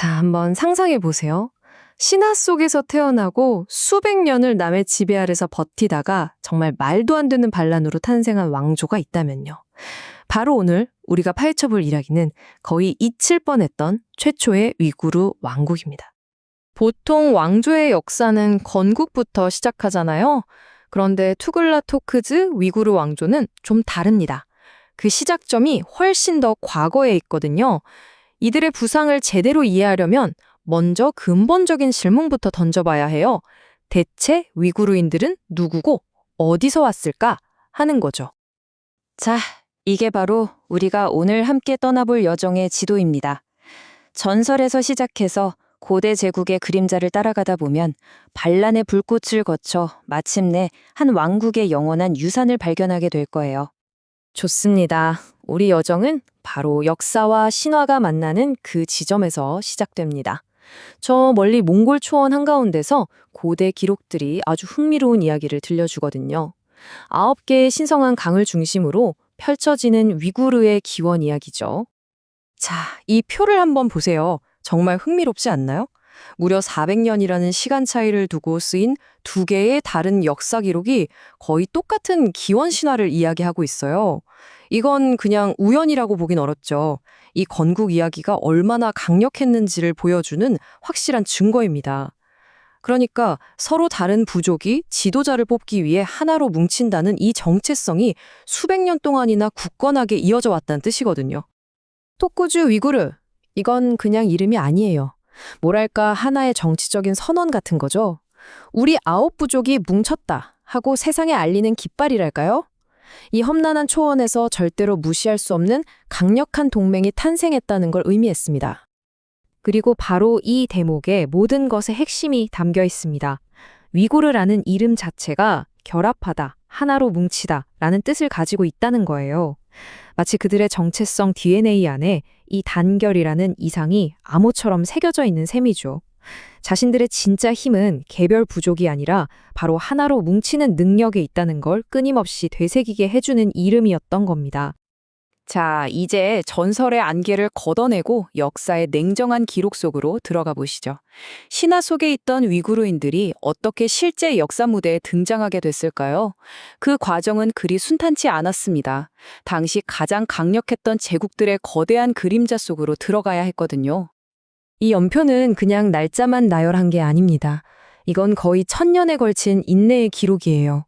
자, 한번 상상해 보세요. 신화 속에서 태어나고 수백 년을 남의 지배 아래서 버티다가 정말 말도 안 되는 반란으로 탄생한 왕조가 있다면요. 바로 오늘 우리가 파헤쳐볼 이야기는 거의 잊힐 뻔했던 최초의 위구르 왕국입니다. 보통 왕조의 역사는 건국부터 시작하잖아요. 그런데 투글라토크즈 위구르 왕조는 좀 다릅니다. 그 시작점이 훨씬 더 과거에 있거든요. 이들의 부상을 제대로 이해하려면 먼저 근본적인 질문부터 던져봐야 해요. 대체 위구르인들은 누구고 어디서 왔을까 하는 거죠. 자, 이게 바로 우리가 오늘 함께 떠나볼 여정의 지도입니다. 전설에서 시작해서 고대 제국의 그림자를 따라가다 보면 반란의 불꽃을 거쳐 마침내 한 왕국의 영원한 유산을 발견하게 될 거예요. 좋습니다. 우리 여정은 바로 역사와 신화가 만나는 그 지점에서 시작됩니다. 저 멀리 몽골 초원 한가운데서 고대 기록들이 아주 흥미로운 이야기를 들려주거든요. 9개의 신성한 강을 중심으로 펼쳐지는 위구르의 기원 이야기죠. 자, 이 표를 한번 보세요. 정말 흥미롭지 않나요? 무려 400년이라는 시간 차이를 두고 쓰인 2개의 다른 역사 기록이 거의 똑같은 기원 신화를 이야기하고 있어요. 이건 그냥 우연이라고 보긴 어렵죠. 이 건국 이야기가 얼마나 강력했는지를 보여주는 확실한 증거입니다. 그러니까 서로 다른 부족이 지도자를 뽑기 위해 하나로 뭉친다는 이 정체성이 수백 년 동안이나 굳건하게 이어져 왔다는 뜻이거든요. 토쿠즈 위구르, 이건 그냥 이름이 아니에요. 뭐랄까 하나의 정치적인 선언 같은 거죠. 우리 9부족이 뭉쳤다 하고 세상에 알리는 깃발이랄까요? 이 험난한 초원에서 절대로 무시할 수 없는 강력한 동맹이 탄생했다는 걸 의미했습니다. 그리고 바로 이 대목에 모든 것의 핵심이 담겨 있습니다. 위구르라는 이름 자체가 결합하다, 하나로 뭉치다 라는 뜻을 가지고 있다는 거예요. 마치 그들의 정체성 DNA 안에 이 단결이라는 이상이 암호처럼 새겨져 있는 셈이죠. 자신들의 진짜 힘은 개별 부족이 아니라 바로 하나로 뭉치는 능력에 있다는 걸 끊임없이 되새기게 해주는 이름이었던 겁니다. 자, 이제 전설의 안개를 걷어내고 역사의 냉정한 기록 속으로 들어가 보시죠. 신화 속에 있던 위구르인들이 어떻게 실제 역사 무대에 등장하게 됐을까요? 그 과정은 그리 순탄치 않았습니다. 당시 가장 강력했던 제국들의 거대한 그림자 속으로 들어가야 했거든요. 이 연표는 그냥 날짜만 나열한 게 아닙니다. 이건 거의 1000년에 걸친 인내의 기록이에요.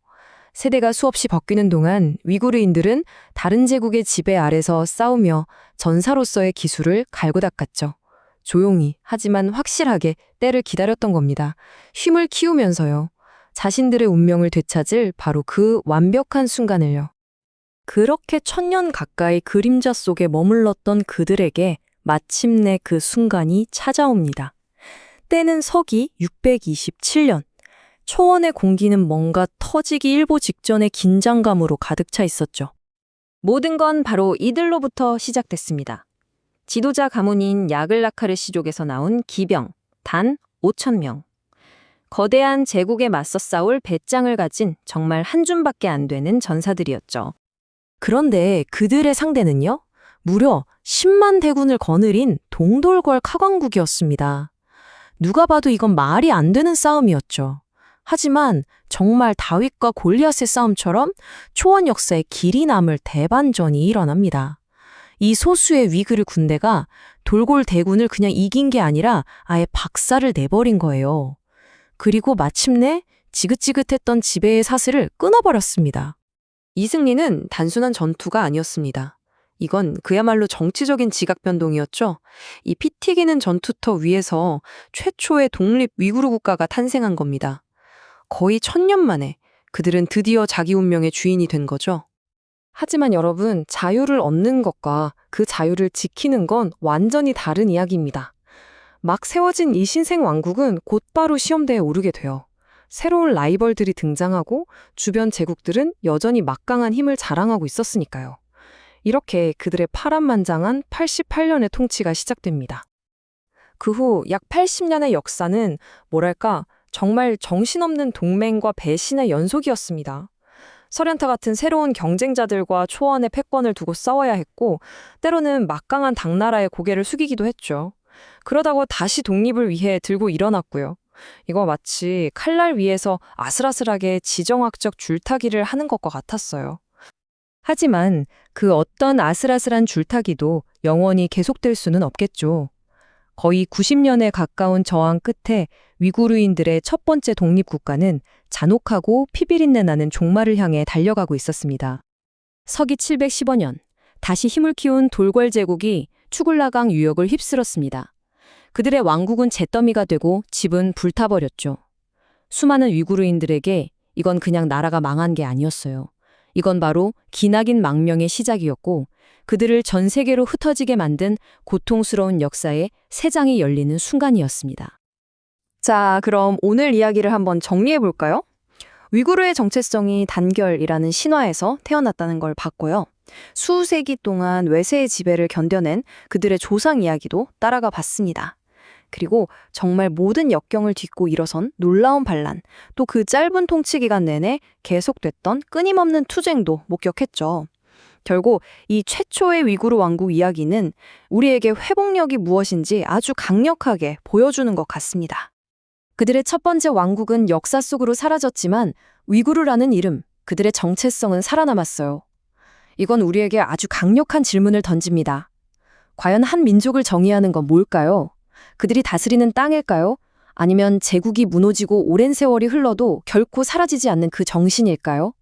세대가 수없이 바뀌는 동안 위구르인들은 다른 제국의 지배 아래서 싸우며 전사로서의 기술을 갈고 닦았죠. 조용히 하지만 확실하게 때를 기다렸던 겁니다. 쉼을 키우면서요. 자신들의 운명을 되찾을 바로 그 완벽한 순간을요. 그렇게 1000년 가까이 그림자 속에 머물렀던 그들에게 마침내 그 순간이 찾아옵니다. 때는 서기 627년. 초원의 공기는 뭔가 터지기 일보 직전의 긴장감으로 가득 차 있었죠. 모든 건 바로 이들로부터 시작됐습니다. 지도자 가문인 야글라카르 씨족에서 나온 기병, 단 5,000명. 거대한 제국에 맞서 싸울 배짱을 가진 정말 한 줌밖에 안 되는 전사들이었죠. 그런데 그들의 상대는요? 무려 10만 대군을 거느린 동돌궐 카광국이었습니다. 누가 봐도 이건 말이 안 되는 싸움이었죠. 하지만 정말 다윗과 골리앗의 싸움처럼 초원 역사에 길이 남을 대반전이 일어납니다. 이 소수의 위그르 군대가 돌골 대군을 그냥 이긴 게 아니라 아예 박살을 내버린 거예요. 그리고 마침내 지긋지긋했던 지배의 사슬을 끊어버렸습니다. 이 승리는 단순한 전투가 아니었습니다. 이건 그야말로 정치적인 지각변동이었죠. 이 피 튀기는 전투터 위에서 최초의 독립 위구르 국가가 탄생한 겁니다. 거의 1000년 만에 그들은 드디어 자기 운명의 주인이 된 거죠. 하지만 여러분, 자유를 얻는 것과 그 자유를 지키는 건 완전히 다른 이야기입니다. 막 세워진 이 신생 왕국은 곧바로 시험대에 오르게 돼요. 새로운 라이벌들이 등장하고 주변 제국들은 여전히 막강한 힘을 자랑하고 있었으니까요. 이렇게 그들의 파란만장한 88년의 통치가 시작됩니다. 그 후 약 80년의 역사는 뭐랄까 정말 정신없는 동맹과 배신의 연속이었습니다. 설현타 같은 새로운 경쟁자들과 초원의 패권을 두고 싸워야 했고 때로는 막강한 당나라의 고개를 숙이기도 했죠. 그러다가 다시 독립을 위해 들고 일어났고요. 이거 마치 칼날 위에서 아슬아슬하게 지정학적 줄타기를 하는 것과 같았어요. 하지만 그 어떤 아슬아슬한 줄타기도 영원히 계속될 수는 없겠죠. 거의 90년에 가까운 저항 끝에 위구르인들의 첫 번째 독립국가는 잔혹하고 피비린내 나는 종말을 향해 달려가고 있었습니다. 서기 715년, 다시 힘을 키운 돌궐 제국이 추굴라강 유역을 휩쓸었습니다. 그들의 왕국은 잿더미가 되고 집은 불타버렸죠. 수많은 위구르인들에게 이건 그냥 나라가 망한 게 아니었어요. 이건 바로 기나긴 망명의 시작이었고 그들을 전 세계로 흩어지게 만든 고통스러운 역사의 새 장이 열리는 순간이었습니다. 자, 그럼 오늘 이야기를 한번 정리해 볼까요? 위구르의 정체성이 단결이라는 신화에서 태어났다는 걸 봤고요. 수세기 동안 외세의 지배를 견뎌낸 그들의 조상 이야기도 따라가 봤습니다. 그리고 정말 모든 역경을 딛고 일어선 놀라운 반란, 또 그 짧은 통치 기간 내내 계속됐던 끊임없는 투쟁도 목격했죠. 결국 이 최초의 위구르 왕국 이야기는 우리에게 회복력이 무엇인지 아주 강력하게 보여주는 것 같습니다. 그들의 첫 번째 왕국은 역사 속으로 사라졌지만 위구르라는 이름, 그들의 정체성은 살아남았어요. 이건 우리에게 아주 강력한 질문을 던집니다. 과연 한 민족을 정의하는 건 뭘까요? 그들이 다스리는 땅일까요? 아니면 제국이 무너지고 오랜 세월이 흘러도 결코 사라지지 않는 그 정신일까요?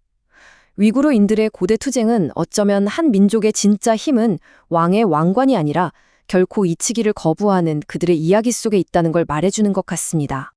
위구르인들의 고대 투쟁은 어쩌면 한 민족의 진짜 힘은 왕의 왕관이 아니라 결코 잊히기를 거부하는 그들의 이야기 속에 있다는 걸 말해주는 것 같습니다.